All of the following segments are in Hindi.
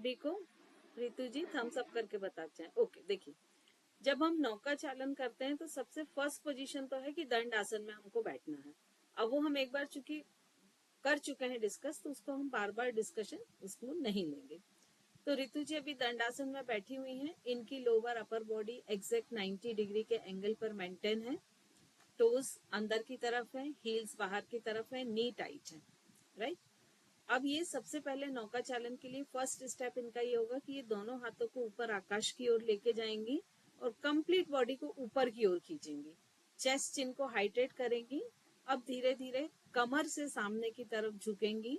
सभी को? रितु जी थम्स अप करके बताते हैं। ओके, देखिए जब हम नौका चालन करते हैं तो सबसे फर्स्ट पोजीशन तो है कि दंड आसन में हमको बैठना है। अब वो हम एक बार कर चुके हैं डिस्कस, तो उसको हम बार बार डिस्कशन उसको नहीं लेंगे। तो रितु जी अभी दंडासन में बैठी हुई हैं। इनकी lower upper body exact 90 degree के एंगल पर मेंटेन है। टोज अंदर की तरफ है, हील्स बाहर की तरफ है, नी टाइट है, राइट। अब ये सबसे पहले नौका चालन के लिए फर्स्ट स्टेप इनका ये होगा कि ये दोनों हाथों को ऊपर आकाश की ओर लेके जाएंगी और कंप्लीट बॉडी को ऊपर की ओर खींचेंगी। चेस्ट चिन को हाइड्रेट करेंगी। अब धीरे धीरे कमर से सामने की तरफ झुकेंगी।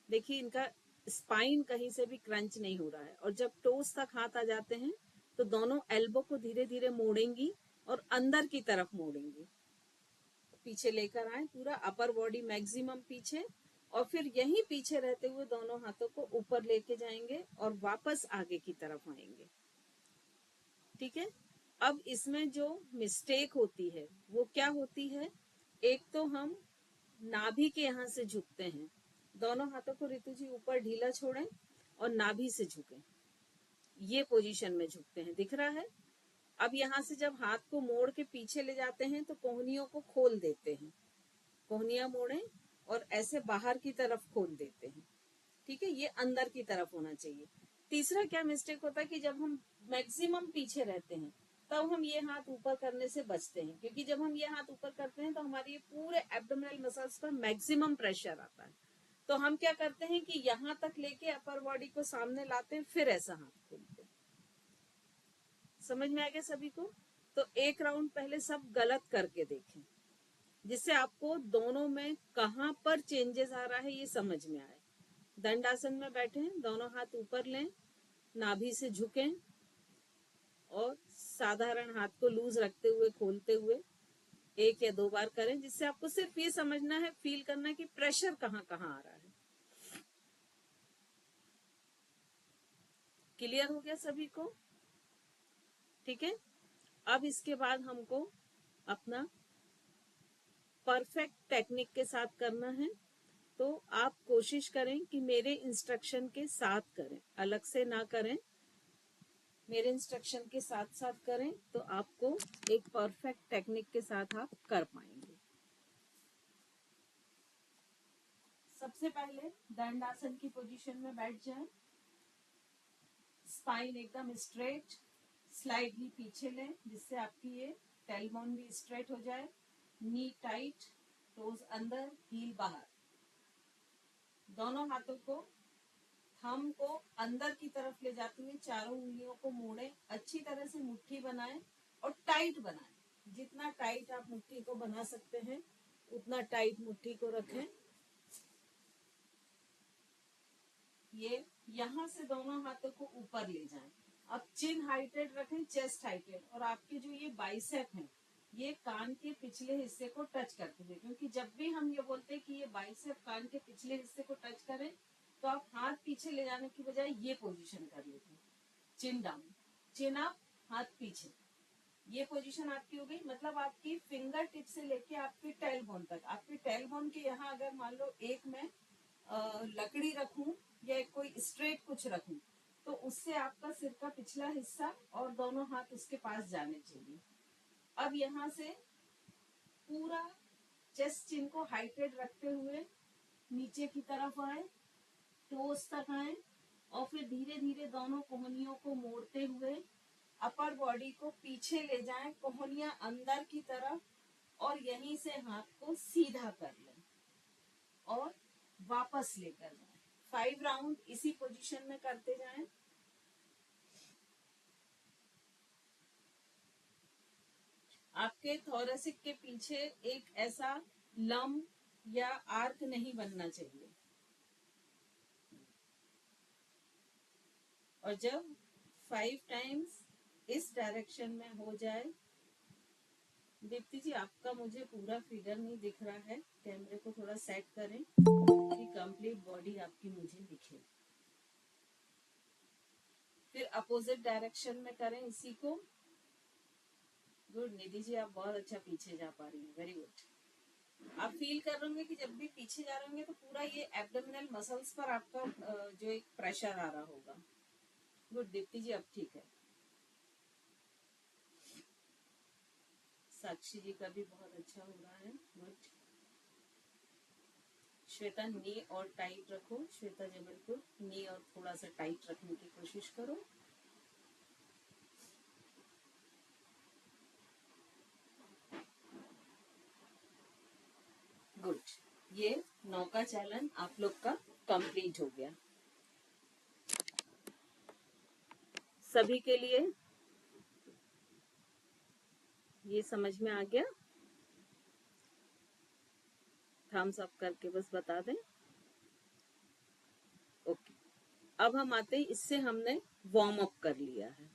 देखिए इनका स्पाइन कहीं से भी क्रंच नहीं हो रहा है। और जब टोस तक हाथ आ जाते हैं तो दोनों एल्बो को धीरे धीरे मोड़ेंगी और अंदर की तरफ मोड़ेंगी। पीछे लेकर आए, पूरा अपर बॉडी मैक्सिमम पीछे, और फिर यहीं पीछे रहते हुए दोनों हाथों को ऊपर लेके जाएंगे और वापस आगे की तरफ आएंगे। ठीक है। अब इसमें जो मिस्टेक होती है वो क्या होती है? एक तो हम नाभि के यहाँ से झुकते हैं। दोनों हाथों को रितु जी ऊपर ढीला छोड़ें और नाभि से झुकें। ये पोजीशन में झुकते हैं, दिख रहा है? अब यहाँ से जब हाथ को मोड़ के पीछे ले जाते हैं तो कोहनियों को खोल देते हैं। कोहनियां मोड़ें और ऐसे बाहर की तरफ खोल देते हैं। ठीक है, ये अंदर की तरफ होना चाहिए। तीसरा क्या मिस्टेक होता है कि जब हम मैक्सिमम पीछे रहते हैं तब हम ये हाथ ऊपर करने से बचते हैं, क्योंकि जब हम ये हाथ ऊपर करते हैं तो हमारे ये पूरे एब्डोमिनल मसल्स पर मैक्सिमम प्रेशर आता है। तो हम क्या करते हैं कि यहाँ तक लेके अपर बॉडी को सामने लाते हैं, फिर ऐसा हाथ खोलते हैं। समझ में आ गया सभी को? तो एक राउंड पहले सब गलत करके देखें, जिससे आपको दोनों में कहां पर चेंजेस आ रहा है ये समझ में आए। दंडासन में बैठे, दोनों हाथ ऊपर लें, नाभि से झुकें और साधारण हाथ को लूज रखते हुए खोलते हुए 1 या 2 बार करें, जिससे आपको सिर्फ ये समझना है, फील करना है कि प्रेशर कहाँ कहाँ आ रहा है। क्लियर हो गया सभी को? ठीक है। अब इसके बाद हमको अपना परफेक्ट टेक्निक के साथ करना है। तो आप कोशिश करें कि मेरे इंस्ट्रक्शन के साथ करें, अलग से ना करें। मेरे इंस्ट्रक्शन के साथ साथ करें तो आपको एक परफेक्ट टेक्निक के साथ आप कर पाएंगे। सबसे पहले दंडासन की पोजीशन में बैठ जाएं। स्पाइन एकदम स्ट्रेट, स्लाइडली पीछे लें, जिससे आपकी ये टेलबोन भी स्ट्रेट हो जाए। नी टाइट, टोज अंदर, हील बाहर। दोनों हाथों को, थंब को अंदर की तरफ ले जाते हुए चारों उंगलियों को मोड़ें। अच्छी तरह से मुट्ठी बनाएं और टाइट बनाएं। जितना टाइट आप मुट्ठी को बना सकते हैं उतना टाइट मुट्ठी को रखें। ये यहाँ से दोनों हाथों को ऊपर ले जाएं। अब चिन हाइटेड रखें, चेस्ट हाइटेड, और आपके जो ये बाइसेप है ये कान के पिछले हिस्से को टच करते हुए, क्योंकि जब भी हम ये बोलते हैं कि ये बाइसेप कान के पिछले हिस्से को टच करें तो आप हाथ पीछे ले जाने की बजाय ये पोजीशन कर लेते हैं। चिन डाउन, चिन अप, हाथ पीछे। ये पोजीशन आपकी हो गई। मतलब आपकी फिंगर टिप से लेके आपके टेल बोन तक, आपके टेल बोन के यहाँ अगर मान लो एक मैं लकड़ी रखूं या कोई स्ट्रेट कुछ रखूं तो उससे आपका सिर का पिछला हिस्सा और दोनों हाथ उसके पास जाने चाहिए। अब यहाँ से पूरा चेस्ट चिन को हाइटेड रखते हुए नीचे की तरफ आए, टोस तक आए, और फिर धीरे धीरे दोनों कोहनियों को मोड़ते हुए अपर बॉडी को पीछे ले जाएं, कोहनियां अंदर की तरफ, और यहीं से हाथ को सीधा कर लें और वापस लेकर जाएं। 5 राउंड इसी पोजीशन में करते जाएं। आपके थोरेसिक के पीछे एक ऐसा लंब या आर्क नहीं बनना चाहिए। और जब 5 टाइम्स इस डायरेक्शन में हो जाए, दीप्ति जी आपका मुझे पूरा फिगर नहीं दिख रहा है, कैमरे को थोड़ा सेट करें कि कंप्लीट बॉडी आपकी मुझे दिखे। फिर अपोजिट डायरेक्शन में करें इसी को। गुड निधि जी, आप बहुत अच्छा पीछे जा पा रही हैं, वेरी गुड। आप फील कर रहे होंगे कि जब भी पीछे जा रहे होंगे तो पूरा ये एब्डोमिनल मसल्स पर आपका जो एक प्रेशर आ रहा होगा। गुड दीप्ति जी, अब ठीक है। साक्षी जी का भी बहुत अच्छा हो रहा है, गुड। श्वेता, नी और टाइट रखो। श्वेता जबलपुर, नी और थोड़ा सा टाइट रखने की कोशिश करो। गुड, ये 9 का चैलेंज आप लोग का कंप्लीट हो गया। सभी के लिए ये समझ में आ गया? थम्स अप करके बस बता दें। ओके, अब हम आते हैं, इससे हमने वार्म अप कर लिया है।